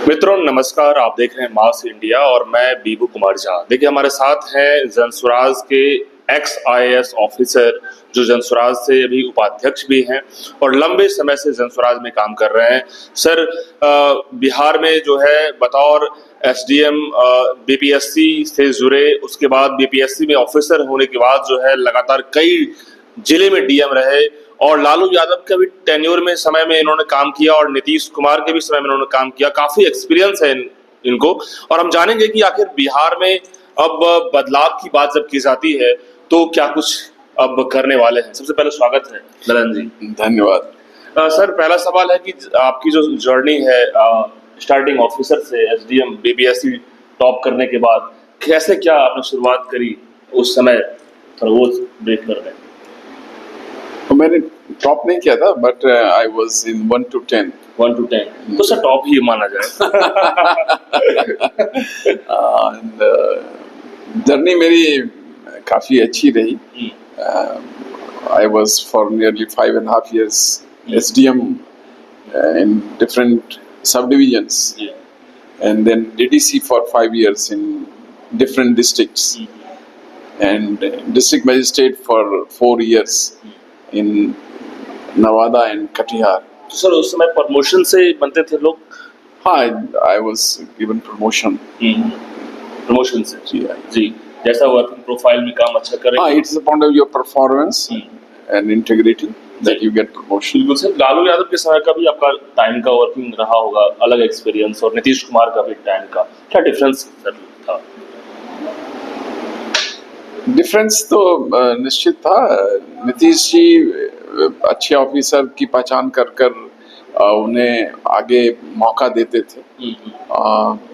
मित्रों नमस्कार, आप देख रहे हैं मास इंडिया और मैं बीबू कुमार झा। देखिए हमारे साथ हैं जनसुराज के एक्स आईएएस ऑफिसर जो जनसुराज से अभी उपाध्यक्ष भी हैं और लंबे समय से जनसुराज में काम कर रहे हैं। सर, बिहार में जो है बतौर एसडीएम बीपीएससी से जुड़े, उसके बाद बीपीएससी में ऑफिसर होने के बाद जो है लगातार कई जिले में डीएम रहे और लालू यादव के भी टेन्योर में समय में इन्होंने काम किया और नीतीश कुमार के भी समय में इन्होंने काम किया। काफी एक्सपीरियंस है इनको और हम जानेंगे कि आखिर बिहार में अब बदलाव की बात जब की जाती है तो क्या कुछ अब करने वाले हैं। सबसे पहले स्वागत है ललन जी। धन्यवाद। सर, पहला सवाल है कि आपकी जो जर्नी है स्टार्टिंग ऑफिसर से एसडीएम बीपीएससी टॉप करने के बाद कैसे क्या आपने शुरुआत करी उस समय, थोड़ा वो ब्रीफ कर दें। मैंने टॉप नहीं किया था but I was in 1 to 10। 1 to 10 तो सर टॉप ही माना जाए। जर्नी मेरी काफी अच्छी रही। I was for nearly 5.5 years SDM in different subdivisions, and then DDC for 5 years in different districts, and district magistrate for 4 years in Nawada and Katihar. तो sir उस समय प्रमोशन से बनते थे लोग? हाँ, I was given promotion. Promotion से जी, जैसा वर्किंग प्रोफाइल में काम अच्छा करें। हाँ, it's upon your performance and integrity that you get promotion. बिल्कुल सर। लालू यादव के समय का भी आपका टाइम का वर्किंग रहा होगा, अलग एक्सपीरियंस, और नीतीश कुमार का भी टाइम का क्या डिफरेंस सर था? डिफरेंस तो निश्चित था। नीतीश जी अच्छे ऑफिसर की पहचान कर उन्हें आगे मौका देते थे,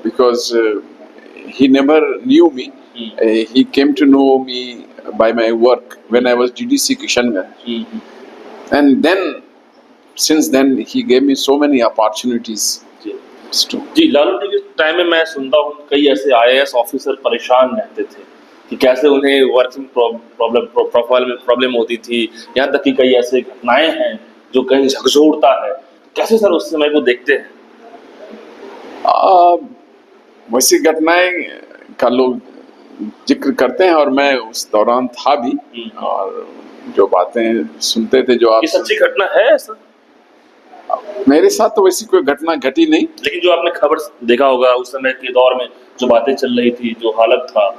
because he never knew me, he came to know me by my work when I was DDC Kishanganj, and then since then he gave me so many opportunities. जी, लालू जी के टाइम में मैं सुनता हूँ कई ऐसे आईएएस ऑफिसर परेशान रहते थे कि कैसे उन्हें वर्किंग प्रोफाइल में प्रॉब्लम होती थी, यहाँ तक कि कई ऐसे घटनाएं हैं जो कहीं झकझोरता है। कैसे सर उस समय को देखते हैं? वैसी घटनाएं का लोग जिक्र करते हैं और मैं उस दौरान था भी, और जो बातें सुनते थे जो आप। ये सच्ची घटना है ऐसा? मेरे साथ तो वैसी कोई घटना घटी नहीं, लेकिन जो आपने खबर देखा होगा उस समय के दौर में जो बातें चल रही थी, जो हालत था।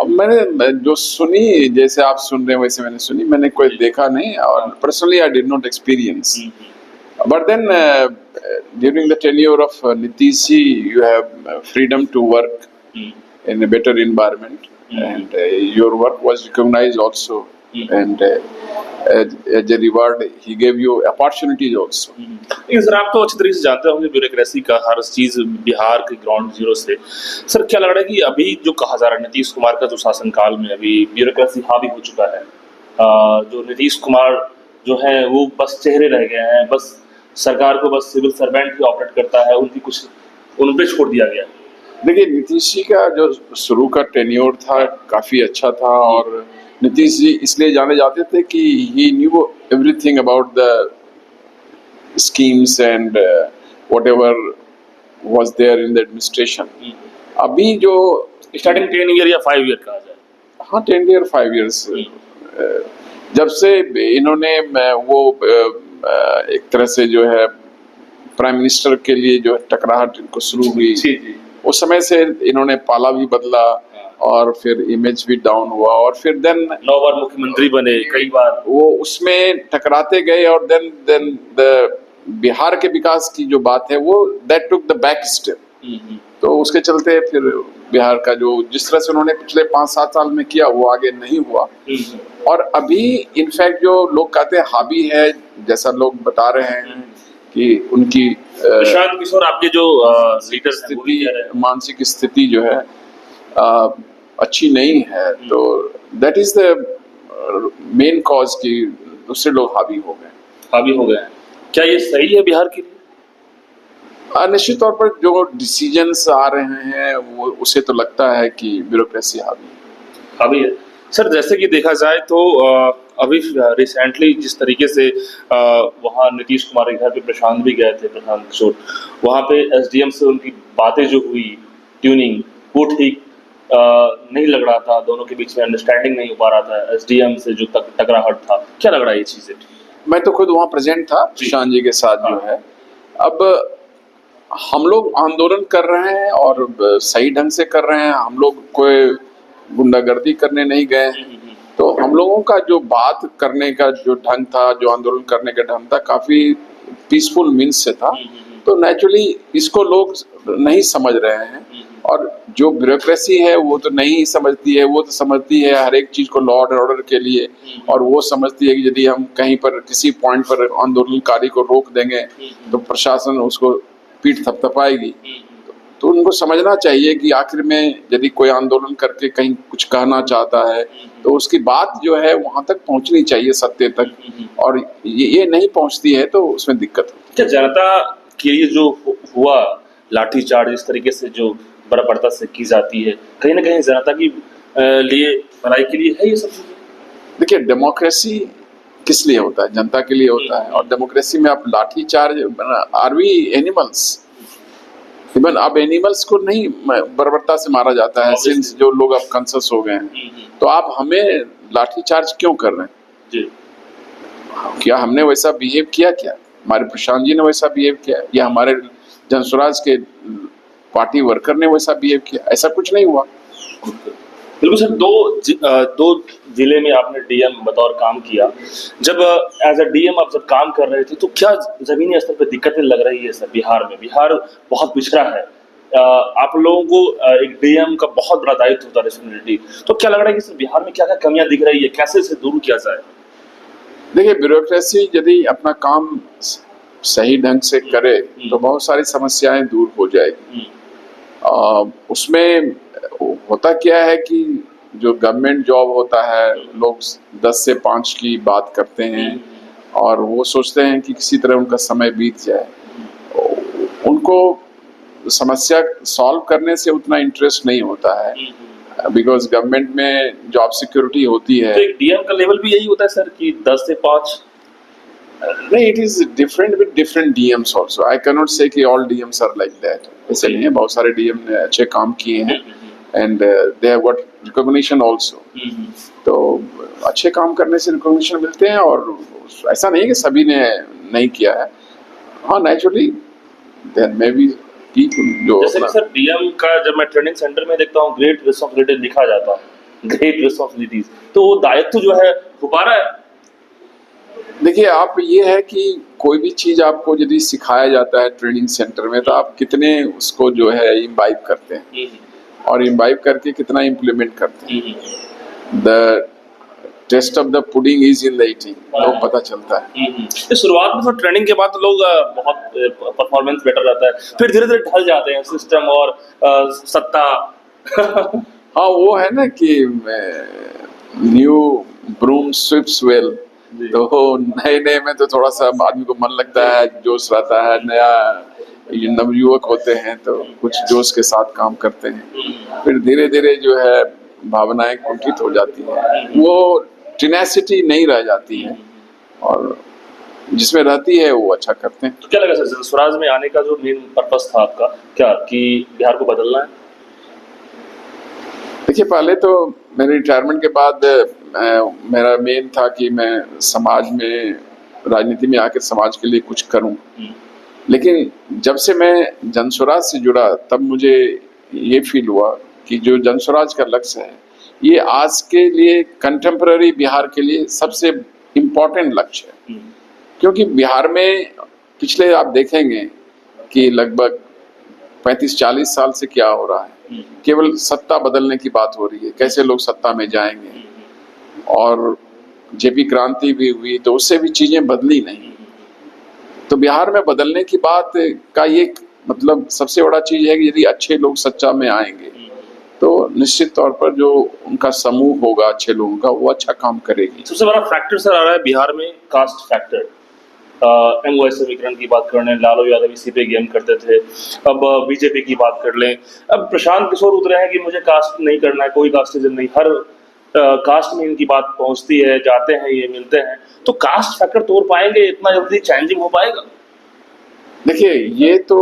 मैंने जो सुनी, जैसे आप सुन रहे हैं वैसे मैंने सुनी, मैंने कोई देखा नहीं और personally I did not experience. But then during the tenure of Nitish ji you have freedom to work in a better environment, and your work was recognized also, and as a reward he gave you opportunities also. Sir आप तो अच्छी तरीके से जानते होंगे bureaucracy का हर चीज बिहार के ग्राउंड जीरो से। सर क्या लग रहा है कि अभी जो कहा जा रहा है नीतीश कुमार का जो शासनकाल में अभी ब्यूरोक्रेसी हावी हो चुका है, जो नीतीश कुमार जो है वो बस चेहरे रह गए हैं, बस सरकार को बस सिविल सर्वेंट ही ऑपरेट करता है, उनकी कुछ उन पे छोड़ दिया गया। देखिए, नीतीश जी का जो शुरू का टेन्योर था काफी अच्छा था, और नीतीश जी इसलिए जाने जाते थे कि he knew everything about the schemes and whatever was there in the administration. अभी जो स्टार्टिंग 10 ईयर या 5 ईयर कहा जाए, हाँ 10 ईयर 5 ईयर्स, जब से इन्होंने वो एक तरह से जो है प्राइम मिनिस्टर के लिए जो टकराहट इनको शुरू हुई, उस समय से इन्होंने पाला भी बदला और फिर इमेज भी डाउन हुआ, और फिर देन 9 बार मुख्यमंत्री बने, कई बार वो उसमें टकराते गए, और देन द बिहार के विकास की जो बात है वो that took the back step. तो उसके चलते फिर बिहार का जो जिस तरह से उन्होंने पिछले 5-7 साल में किया वो आगे नहीं हुआ। और अभी इनफैक्ट जो लोग कहते हैं हावी है, जैसा लोग बता रहे हैं कि उनकी प्रशांत किशोर आपके जो लीडर मानसिक स्थिति जो है अच्छी नहीं है, तो that is the main cause कि दूसरे लोग हावी हो गए। क्या ये सही है बिहार के लिए? निश्चित तौर पर जो डिसीजंस आ रहे हैं वो उसे तो लगता है कि ब्यूरोक्रेसी हावी है। सर जैसे कि देखा जाए तो अभी रिसेंटली जिस तरीके से वहाँ नीतीश कुमार के घर पे प्रशांत भी गए थे, प्रशांत किशोर, वहाँ पे एसडीएम से उनकी बातें जो हुई, ट्यूनिंग, वो ठीक नहीं लग रहा था, दोनों के बीच में अंडरस्टैंडिंग नहीं हो पा रहा था, एसडीएम से जो टकराहट था, क्या लग रहा है ये चीजें? मैं तो खुद वहाँ प्रेजेंट था प्रशांत जी के साथ जो है। अब हम लोग आंदोलन कर रहे हैं और सही ढंग से कर रहे हैं, हम लोग कोई गुंडागर्दी करने नहीं गए हैं। तो हम लोगों का जो बात करने का जो ढंग था, जो आंदोलन करने का ढंग था, काफी पीसफुल मीन्स से था। तो नेचुरली इसको लोग नहीं समझ रहे हैं, और जो ब्यूरोक्रेसी है वो तो नहीं समझती है, वो तो समझती है हर एक चीज को लॉ एंड ऑर्डर के लिए, और वो समझती है कि यदि हम कहीं पर किसी पॉइंट पर आंदोलनकारी को रोक देंगे तो प्रशासन उसको पीठ थपथपाएगी। तो उनको समझना चाहिए कि आखिर में यदि कोई आंदोलन करके कहीं कुछ कहना चाहता है तो उसकी बात जो है वहां तक पहुंचनी चाहिए, सत्य तक, और ये नहीं पहुंचती है तो उसमें दिक्कत होती क्या जनता के लिए जो हुआ लाठीचार्ज इस तरीके से जो बर्बरता से की जाती है, कहीं ना कहीं जनता की लिए भलाई के लिए है ये सब चीजें? देखिए, डेमोक्रेसी किस लिए होता है? जनता के लिए होता है। और डेमोक्रेसी में आप lathi charge, are we animals? Even अब एनिमल्स को नहीं बर्बरता से मारा जाता है, सिंस जो लोग अब कॉन्शियस हो गए हैं। तो आप हमें लाठीचार्ज क्यों कर रहे हैं जी? क्या हमने वैसा बिहेव किया? क्या हमारे प्रशांत जी ने वैसा बिहेव किया, या हमारे जनसुराज के पार्टी वर्कर ने वैसा बिहेव किया? ऐसा कुछ नहीं हुआ। बिल्कुल सर, दो जिले में आपने डीएम बतौर काम किया। जब एज अ डीएम आप जब काम कर रहे थे तो क्या जमीनी स्तर पर दिक्कतें लग रही है सर? बिहार में, बिहार बहुत पिछड़ा है, आप लोगों को एक डीएम का बहुत बड़ा दायित्व होता है, रिस्पॉन्सिबिलिटी। तो क्या लग रहा है कि सर बिहार में क्या क्या कमियां दिख रही है, कैसे इसे दूर किया जाए? देखिए, ब्यूरोक्रेसी यदि अपना काम सही ढंग से करे तो बहुत सारी समस्याएं दूर हो जाएगी। उसमें होता क्या है कि जो गवर्नमेंट जॉब होता है, लोग 10 से 5 की बात करते हैं और वो सोचते हैं कि किसी तरह उनका समय बीत जाए। उनको समस्या सॉल्व करने से उतना इंटरेस्ट नहीं होता है, बिकॉज गवर्नमेंट में जॉब सिक्योरिटी होती है। तो एक डीएम का लेवल भी यही होता है सर कि 10 से 5? नहीं, it is different with different DMs also. I cannot say कि all DMs are like that. ऐसे नहीं है, बहुत सारे DM ने अच्छे काम किए हैं and they have got recognition also. तो अच्छे काम करने से recognition मिलते हैं, और ऐसा नहीं है कि सभी ने नहीं किया है। हाँ, naturally there may be people जो जैसे कि सर डीएम का जब मैं ट्रेनिंग सेंटर में देखता हूँ ग्रेट रिस्पॉन्सिबिलिटी लिखा जाता है, ग्रेट रिस्पॉन्सिबिलिटीज, तो वो दायित्व जो है हो पा रहा है? देखिए, आप ये है कि कोई भी चीज आपको यदि सिखाया जाता है ट्रेनिंग सेंटर में तो आप कितने उसको जो है इम्बाइब करते हैं, और इम्बाइब करके कितना इम्प्लीमेंट करते हैं। The test of the pudding is in the eating, लोग पता चलता है। तो शुरुआत में तो ट्रेनिंग के बाद तो लोग बहुत परफॉर्मेंस बेटर रहता है, फिर धीरे धीरे ढल जाते हैं सिस्टम और सत्ता। हाँ, वो है ना कि न्यू ब्रूम स्वीप्स वेल। तो नए में तो थोड़ा सा आदमी को मन लगता है, जोश रहता है, नया नवयुवक होते हैं तो कुछ जोश के साथ काम करते हैं। फिर धीरे धीरे जो है भावनाएं कुंठित हो जाती हैं, वो टेनेसिटी नहीं रह जाती है, और जिसमें रहती है वो अच्छा करते हैं। तो क्या लगा सर स्वराज में आने का जो मेन पर्पस था आपका, क्या कि बिहार को बदलना है? देखिए, पहले तो मेरे रिटायरमेंट के बाद मेरा मेन था कि मैं समाज में, राजनीति में आकर समाज के लिए कुछ करूं। लेकिन जब से मैं जनस्वराज से जुड़ा तब मुझे ये फील हुआ कि जो जनस्वराज का लक्ष्य है ये आज के लिए, कंटेम्पररी बिहार के लिए सबसे इम्पोर्टेंट लक्ष्य है। क्योंकि बिहार में पिछले आप देखेंगे कि लगभग 35-40 साल से क्या हो रहा है, केवल सत्ता बदलने की बात हो रही है, कैसे लोग सत्ता में जाएंगे। और जेपी क्रांति भी हुई तो उससे भी चीजें बदली नहीं। तो बिहार में बदलने की बात का ये मतलब सबसे बड़ा चीज है कि यदि अच्छे लोग सच्चा में आएंगे तो निश्चित तौर पर जो उनका समूह होगा अच्छे लोगों का, वो अच्छा काम करेगी। सबसे बड़ा फैक्टर सर आ रहा है बिहार में कास्ट फैक्टर। एम समीकरण की बात कर लें, लालू यादव इसी पे गेम करते थे, अब बीजेपी की बात कर लें, अब प्रशांत किशोर उतरे हैं कि मुझे कास्ट नहीं करना है, कोई कास्टिज्म नहीं, हर कास्ट में इनकी बात पहुंचती है, जाते हैं ये मिलते हैं, तो कास्ट फैक्टर तोड़ पाएंगे, इतना जल्दी चेंजिंग हो पाएगा? देखिए, ये तो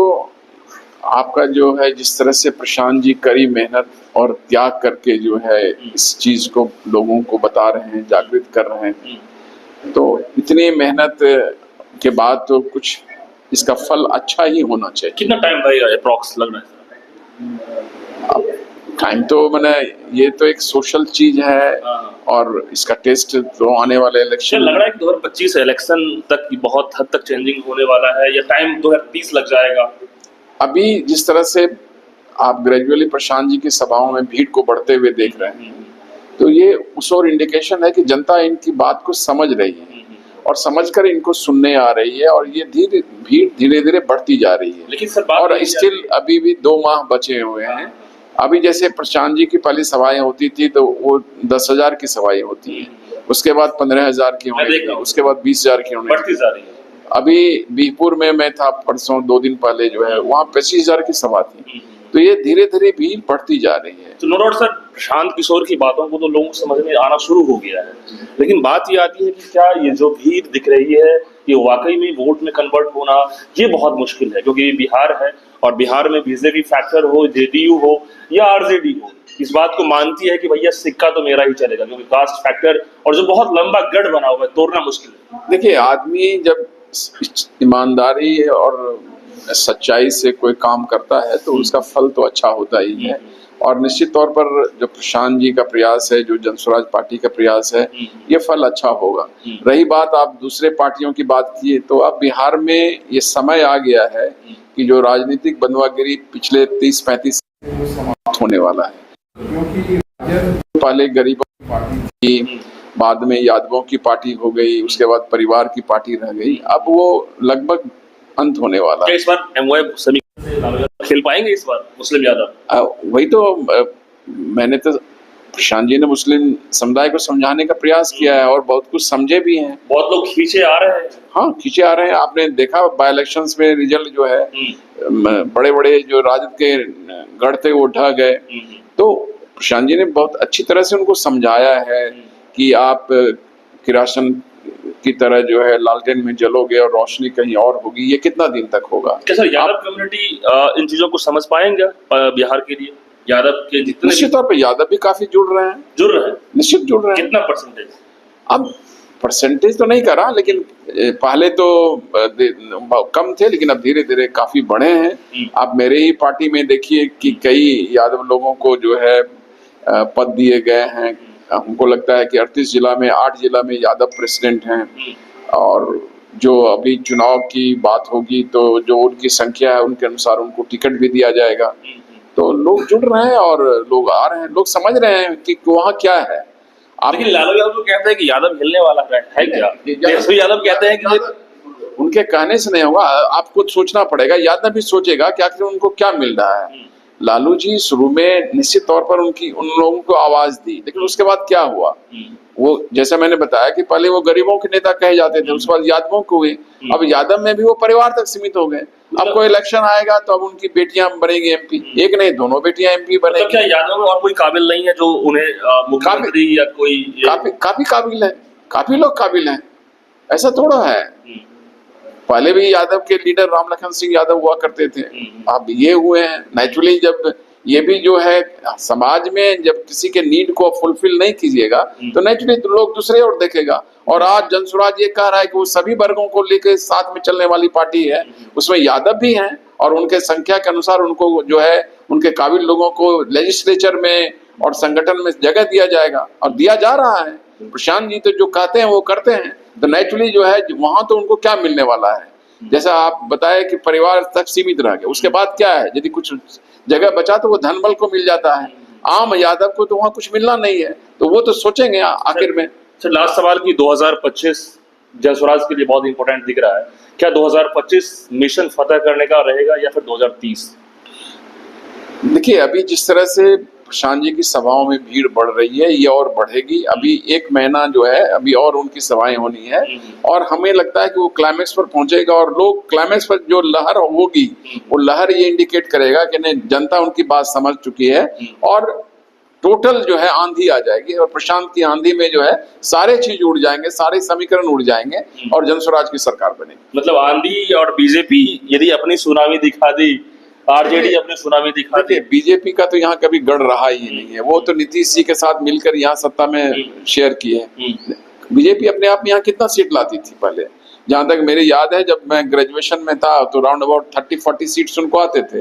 आपका जो है जिस तरह से प्रशांत जी कड़ी मेहनत और त्याग करके जो है इस चीज को लोगों को बता रहे हैं, जागृत कर रहे हैं, तो इतनी मेहनत के बाद तो कुछ इसका फल अच्छा ही होना चाहिए। कितना टाइम लगेगा अप्रॉक्स लग रहा है? अब टाइम तो मैंने, ये तो एक सोशल चीज है और इसका टेस्ट तो आने वाले इलेक्शन लग रहा है कि 2025 इलेक्शन तक बहुत हद तक चेंजिंग होने वाला है, या टाइम 2030 लग जाएगा? अभी जिस तरह से आप ग्रेजुअली प्रशांत जी की सभाओं में भीड़ को बढ़ते हुए देख रहे हैं, तो ये उस और इंडिकेशन है कि जनता इनकी बात को समझ रही है और समझकर इनको सुनने आ रही है, और ये भीड़ धीरे धीरे बढ़ती जा रही है। लेकिन सर बात और स्टिल अभी भी 2 माह बचे हुए हैं। अभी जैसे प्रशांत जी की पहली सभाएं होती थी तो वो 10,000 की सभाएं होती है, उसके बाद 15,000 की होने लगी, उसके बाद 20,000 की होने बढ़ती जा रही है। अभी बीहपुर में मैं था परसों 2 दिन पहले, जो है वहाँ 25,000 की सभा थी। तो ये धीरे धीरे भीड़ बढ़ती जा रही है। तो no doubt sir, Prashant Kishor की बातों को तो लोगों को समझ में आना शुरू हो गया है, लेकिन बात ये आती है कि क्या ये जो भीड़ दिख रही है ये वाकई में वोट में कन्वर्ट होना, ये बहुत मुश्किल है, क्योंकि ये बिहार है और बिहार में बीजेपी फैक्टर हो, जेडीयू हो या आरजेडी हो, इस बात को मानती है कि भैया सिक्का तो मेरा ही चलेगा, क्योंकि कास्ट फैक्टर और जो बहुत लंबा गढ़ बना हुआ है तोड़ना मुश्किल है। देखिए, आदमी जब ईमानदारी और सच्चाई से कोई काम करता है तो उसका फल तो अच्छा होता ही है। और निश्चित तौर पर जो प्रशांत जी का प्रयास है, जो जनस्वराज पार्टी का प्रयास है, ये फल अच्छा होगा। रही बात आप दूसरे पार्टियों की बात किए, तो अब बिहार में ये समय आ गया है कि जो राजनीतिक बंधुआगिरी पिछले 30-35 समाप्त होने वाला है। क्योंकि पहले गरीबों की पार्टी थी, बाद में यादवों की पार्टी हो गई, उसके बाद परिवार की पार्टी रह गई, अब वो लगभग अंत होने वाला है। इस बार एमओए समीकरण खेल पाएंगे इस बार मुस्लिम यादव? वही तो मैंने तो प्रशांत जी ने मुस्लिम समुदाय को समझाने का प्रयास किया है और बहुत कुछ समझे भी हैं। बहुत लोग खींचे आ रहे हैं। हाँ, खींचे आ रहे हैं। आपने देखा बाय इलेक्शंस में रिजल्ट जो है, बड़े बड़े जो राजद के गढ़ थे वो ढह गए। तो प्रशांत जी ने बहुत अच्छी तरह से उनको समझाया है कि आप किरासन की तरह जो है लालटेन में जलोगे और रोशनी कहीं और होगी, ये कितना दिन तक होगा? क्या सर यादव कम्युनिटी इन चीजों को समझ पाएंगे बिहार के लिए? यादव के जितने निश्चित तौर पर यादव भी काफी जुड़ रहे हैं, निश्चित जुड़ रहे हैं। कितना परसेंटेज? अब परसेंटेज तो नहीं करा, लेकिन पहले तो कम थे, लेकिन अब धीरे धीरे काफी बढ़े हैं। आप मेरे ही पार्टी में देखिए कि कई यादव लोगों को जो है पद दिए गए हैं। हमको लगता है कि 38 जिला में 8 जिला में यादव प्रेसिडेंट हैं, और जो अभी चुनाव की बात होगी तो जो उनकी संख्या है उनके अनुसार उनको टिकट भी दिया जाएगा। तो लोग जुड़ रहे हैं और लोग आ रहे हैं, लोग समझ रहे हैं कि वहाँ क्या है। लेकिन लालू यादव तो कहते हैं कि यादव हिलने वाला है क्या? तेजस्वी यादव कहते हैं कि उनके कहने से नहीं होगा, आपको सोचना पड़ेगा। यादव भी सोचेगा कि आखिर उनको क्या मिल रहा है। लालू जी शुरू में निश्चित तौर पर उन लोगों को आवाज दी, लेकिन उसके बाद क्या हुआ? वो जैसे मैंने बताया कि पहले वो गरीबों के नेता कहे जाते थे, उसके बाद यादवों को हुए, अब यादव में भी वो परिवार तक सीमित हो गए। अब कोई इलेक्शन आएगा तो अब उनकी बेटियां बनेगी एमपी, एक नहीं दोनों बेटियां एमपी बनेगी। तो क्या यादव में और कोई काबिल नहीं है जो उन्हें मुख्यमंत्री या कोई? काफी काबिल है, काफी लोग काबिल हैं, ऐसा थोड़ा है। पहले भी यादव के लीडर राम लखन सिंह यादव हुआ करते थे, अब ये हुए हैं। नेचुरली जब ये भी जो है समाज में जब किसी के नीड को फुलफिल नहीं कीजिएगा तो नेचुरली लोग दूसरे और देखेगा। और आज जनस्वराज ये कह रहा है कि वो सभी वर्गों को लेकर साथ में चलने वाली पार्टी है, उसमें यादव भी हैं, और उनके संख्या के अनुसार उनको जो है उनके काबिल लोगों को लेजिस्लेचर में और संगठन में जगह दिया जाएगा, और दिया जा रहा है। प्रशांत जी तो जो कहते हैं वो करते हैं, तो नेचुरली जो है वहां तो उनको क्या मिलने वाला है? जैसा आप बताए कि परिवार तक सीमित रह गए, उसके बाद क्या है? यदि कुछ जगह बचा तो वो धनबल को मिल जाता है, आम यादव को तो वहां कुछ मिलना नहीं है, तो वो तो सोचेंगे आखिर में। सर लास्ट सवाल की 2025 जनस्वराज के लिए बहुत इंपॉर्टेंट दिख रहा है, क्या 2025 मिशन फतेह करने का रहेगा या फिर 2030? देखिए, अभी जिस तरह से प्रशांत जी की सभाओं में भीड़ बढ़ रही है, ये और बढ़ेगी। अभी 1 महीना जो है अभी और उनकी सभाएं होनी है, और हमें लगता है कि वो क्लाइमेक्स पर पहुंचेगा, और लोग क्लाइमेक्स पर जो लहर होगी वो लहर ये इंडिकेट करेगा कि नहीं, जनता उनकी बात समझ चुकी है। और टोटल जो है आंधी आ जाएगी और प्रशांत की आंधी में जो है सारे चीज उड़ जाएंगे, सारे समीकरण उड़ जाएंगे और जनस्वराज की सरकार बनेगी। मतलब आंधी और बीजेपी यदि अपनी सुनामी दिखा दी, आरजेडी अपनी सुनामी दिखा दी। देखिए बीजेपी का तो यहाँ कभी गढ़ रहा ही नहीं है, वो तो नीतीश जी के साथ मिलकर यहाँ सत्ता में शेयर की है। बीजेपी अपने आप में यहाँ कितना सीट लाती थी पहले, जहां तक मेरी याद है जब मैं ग्रेजुएशन में था तो राउंड अबाउट 30-40 सीट्स उनको आते थे।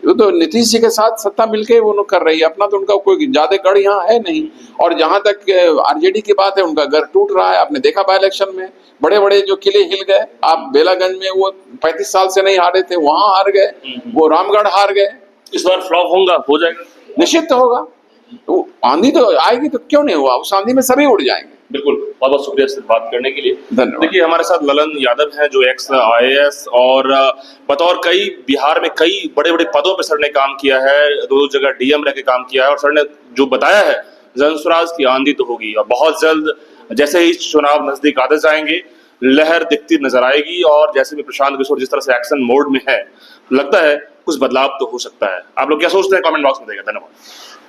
वो तो नीतीश जी के साथ सत्ता मिलके वो लोग कर रही है, अपना तो उनका कोई ज्यादा गढ़ यहाँ है नहीं। और जहां तक आरजेडी की बात है, उनका गढ़ टूट रहा है। आपने देखा बाई इलेक्शन में बड़े बड़े जो किले हिल गए। आप बेलागंज में वो 35 साल से नहीं हारे थे, वहां हार गए, वो रामगढ़ हार गए। इस बार फ्लॉप होगा, हो जाएगा, निश्चित होगा। तो आंधी तो आएगी, तो क्यों नहीं हुआ, उस आंधी में सभी उड़ जाएंगे। बिल्कुल, बहुत बहुत शुक्रिया से बात करने के लिए, धन्यवाद। देखिए हमारे साथ ललन यादव हैं जो एक्स IAS और बतौर कई बिहार में कई बड़े बड़े पदों पर सर ने काम किया है, 2 जगह DM रह के काम किया है और सर ने जो बताया है जनस्वराज की आंधी तो होगी और बहुत जल्द जैसे ही चुनाव नजदीक आते जाएंगे लहर दिखती नजर आएगी और जैसे भी प्रशांत किशोर जिस तरह से एक्शन मोड में है, लगता है कुछ बदलाव तो हो सकता है। आप लोग क्या सोचते हैं कमेंट बॉक्स में देगा। धन्यवाद।